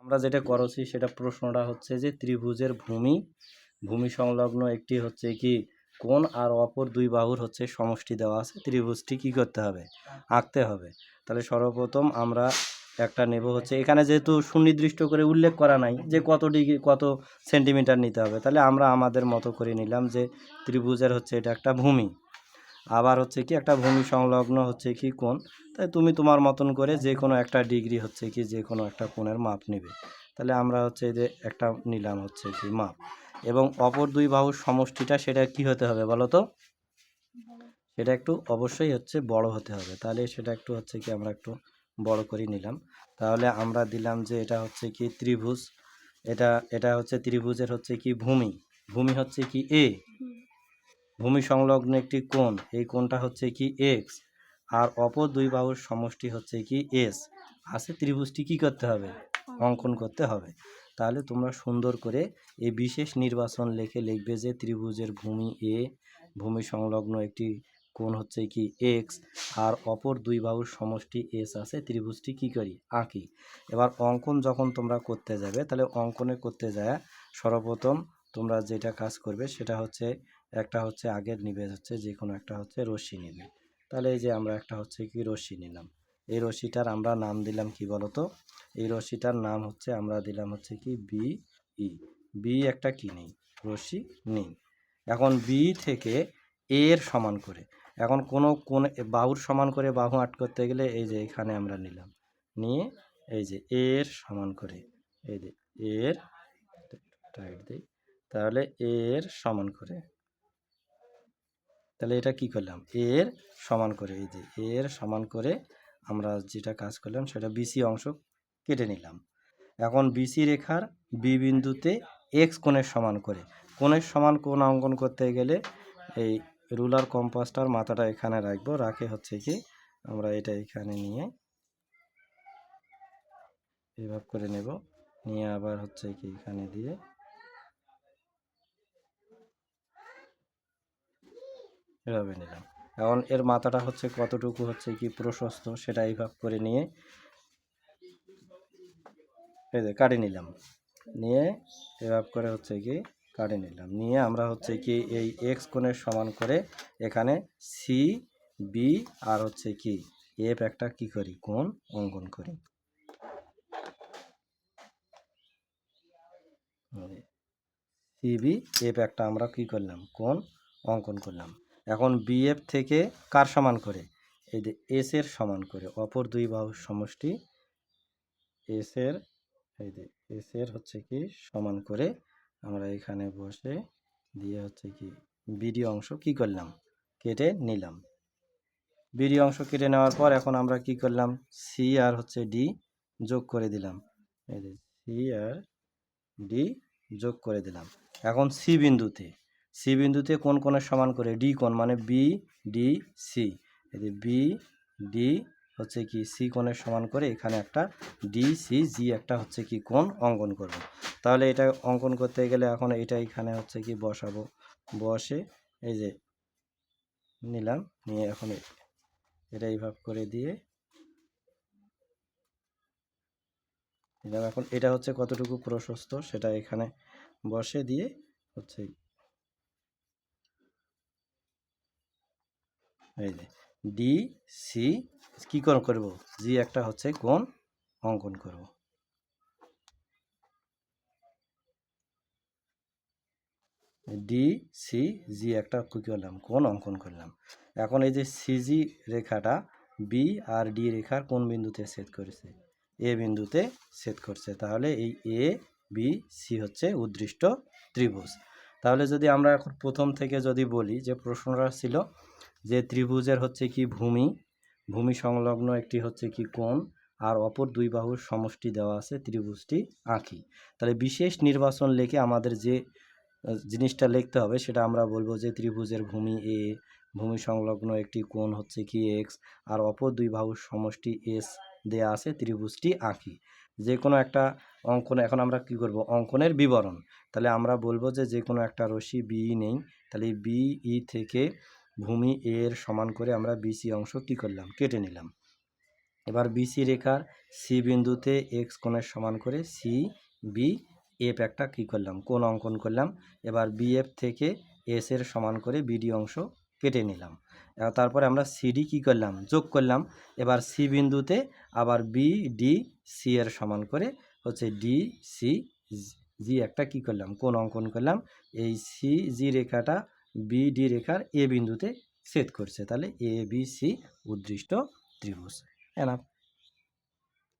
আমরা যেটা করছি সেটা প্রশ্নটা হচ্ছে যে ত্রিভুজের ভূমি সংলগ্ন একটি হচ্ছে কি কোণ আর অপর দুই বাহুর হচ্ছে সমষ্টি দেওয়া আছে, ত্রিভুজটি কি করতে হবে, আঁকতে হবে। তাহলে সর্বপ্রথম আমরা একটা নেব হচ্ছে, এখানে যেহেতু সুনির্দিষ্ট করে উল্লেখ করা নাই যে কত ডিগ্রি কত সেন্টিমিটার নিতে হবে, তাহলে আমরা আমাদের মতো করে নিলাম যে ত্রিভুজের হচ্ছে এটা একটা ভূমি, আবার হচ্ছে কি একটা ভূমি সংলগ্ন হচ্ছে কি কোণ। তাই তুমি তোমার মতন করে যে কোনো একটা ডিগ্রি হচ্ছে কি যে কোনো একটা কোণের মাপ নেবে। তাহলে আমরা হচ্ছে যে একটা নিলাম হচ্ছে কি মাপ, এবং অপর দুই বাহুর সমষ্টিটা সেটা কি হতে হবে বলো তো, সেটা একটু অবশ্যই হচ্ছে বড় হতে হবে। তাহলে সেটা একটু হচ্ছে কি আমরা একটু বড় করে নিলাম। তাহলে আমরা দিলাম যে এটা হচ্ছে কি ত্রিভুজ, এটা এটা হচ্ছে ত্রিভুজের হচ্ছে কি ভূমি হচ্ছে কি এ, ভূমি সংলগ্ন একটি কোণ, এই কোণটা হচ্ছে কি এক্স, আর অপর দুই বাহুর সমষ্টি হচ্ছে কি এস আছে। ত্রিভুজটি কি করতে হবে, অঙ্কন করতে হবে। তাহলে তোমরা সুন্দর করে এই বিশেষ নির্বাচন লিখবে যে ত্রিভুজের ভূমি এ, ভূমি সংলগ্ন একটি কোণ হচ্ছে কি এক্স, আর অপর দুই বাহুর সমষ্টি এস আছে, ত্রিভুজটি কি করি, আঁকি। এবার অঙ্কন যখন তোমরা করতে যাবে, তাহলে অঙ্কনে করতে যায় সর্বপ্রথম তোমরা যেটা কাজ করবে সেটা হচ্ছে একটা হচ্ছে আগের নিবে হচ্ছে যে কোনো একটা হচ্ছে রশ্মি নিবে। তাহলে এই যে আমরা একটা হচ্ছে কি রশ্মি নিলাম, এই রশ্মিটার আমরা নাম দিলাম কি বলতো, এই রশ্মিটার নাম হচ্ছে আমরা দিলাম হচ্ছে কি বি ই। বি একটা কি নেই, রশ্মি নেই। এখন বি থেকে এর সমান করে, এখন কোন বাহুর সমান করে বাহু আট করতে গেলে এই যে এখানে আমরা নিলাম, নিয়ে এই যে এর সমান করে, এই যে এর টাইট দিই, তাহলে এর সমান করে, তাহলে এটা কি করলাম, এর সমান করে, এই যে এর সমান করে আমরা যেটা কাজ করলাম সেটা বিসি অংশ কেটে নিলাম। এখন বিসি রেখার বি বিন্দুতে এক্স কোণের সমান করে, কোণের সমান কোণ অঙ্কন করতে গেলে এই রুলার কম্পাসটার মাথাটা এখানে রাখবো, রাখে হচ্ছে কি আমরা এটা এখানে নিয়ে এভাবে করে নেব, নিয়ে আবার হচ্ছে কি এখানে দিয়ে এভাবে নিলাম। এখন এর মাথাটা হচ্ছে কতটুকু হচ্ছে কি প্রশস্ত সেটা এইভাবে করে নিয়ে এই যে কাটে নিলাম, নিয়ে এভাবে করে হচ্ছে কি কাটে নিলাম, নিয়ে আমরা হচ্ছে কি এই এক্স কোণের সমান করে এখানে সি বি আর হচ্ছে কি এফ একটা কি করি কোণ অঙ্কন করি। সিবি এফ একটা আমরা কি করলাম কোণ অঙ্কন করলাম। এখন বিএফ থেকে কার সমান করে, এই যে এস এর সমান করে, অপর দুই বাহুর সমষ্টি এস এর, এই যে এস এর হচ্ছে কি সমান করে আমরা এখানে বসে দিয়ে হচ্ছে কি বিডি অংশ কি করলাম, কেটে নিলাম। বিডি অংশ কেটে নেওয়ার পর এখন আমরা কি করলাম, সি আর হচ্ছে ডি যোগ করে দিলাম, এই যে সি আর ডি যোগ করে দিলাম। এখন সি বিন্দুতে কোন কোণের সমান করে, ডি কোণ, মানে বি ডি সি, এই যে বি ডি হচ্ছে কি সি কোণের সমান করে এখানে একটা ডি সি জি একটা হচ্ছে কি কোণ অঙ্কন করব। তাহলে এটা অঙ্কন করতে গেলে এখন এটা এখানে হচ্ছে কি বসাবো, বসে এই যে নিলাম, নিয়ে এখন এটা এইভাবে করে দিয়ে নিলাম। এখন এটা হচ্ছে কতটুকু প্রশস্ত সেটা এখানে বসে দিয়ে হচ্ছে এই যে ডি সি কী করব, জি একটা হচ্ছে কোণ অঙ্কন করব। ডি সি জি একটা কী করলাম, কোণ অঙ্কন করলাম। এখন এই যে সিজি রেখাটা বি আর ডি রেখার কোন বিন্দুতে ছেদ করেছে, এ বিন্দুতে ছেদ করছে। তাহলে এই এ বি সি হচ্ছে উদ্দৃষ্ট ত্রিভুজ। তাহলে যদি আমরা এখন প্রথম থেকে যদি বলি যে প্রশ্নটা ছিল যে ত্রিভুজের হচ্ছে কি ভূমি সংলগ্ন একটি হচ্ছে কি কোণ, আর অপর দুই বাহুর সমষ্টি দেওয়া আছে, ত্রিভুজটি আঁকি। তাহলে বিশেষ নির্বাচন লিখে আমাদের যে জিনিসটা লিখতে হবে সেটা আমরা বলবো যে ত্রিভুজের ভূমি এ, ভূমি সংলগ্ন একটি কোণ হচ্ছে কি এক্স, আর অপর দুই বাহুর সমষ্টি এস দেয়া আছে, ত্রিভুজটি আঁকি। যে কোনো একটা অঙ্কন, এখন আমরা কি করব, অঙ্কনের বিবরণ। তাহলে আমরা বলবো যে কোনো একটা রশ্মি বি নেই, তাহলে বি ই থেকে ভূমি এর সমান করে আমরা বিসি অংশ কি করলাম, কেটে নিলাম। এবার বিসি রেখার সি বিন্দুতে এক্স কোণের সমান করে সি বি এফ একটা কী করলাম, কোণ অঙ্কন করলাম। এবার বিএফ থেকে এস এর সমান করে বিডি অংশ কেটে নিলাম। তারপরে আমরা সিডি কী করলাম, যোগ করলাম। এবার সি বিন্দুতে আবার বি ডি সি এর সমান করে হচ্ছে ডি সি জি একটা কী করলাম, কোণ অঙ্কন করলাম। এই সি জি রেখাটা বিডি রেখার এ বিন্দুতে ছেদ করছে, তাহলে এ বি সি উদ্দৃষ্ট ত্রিভুজ। এনাফ।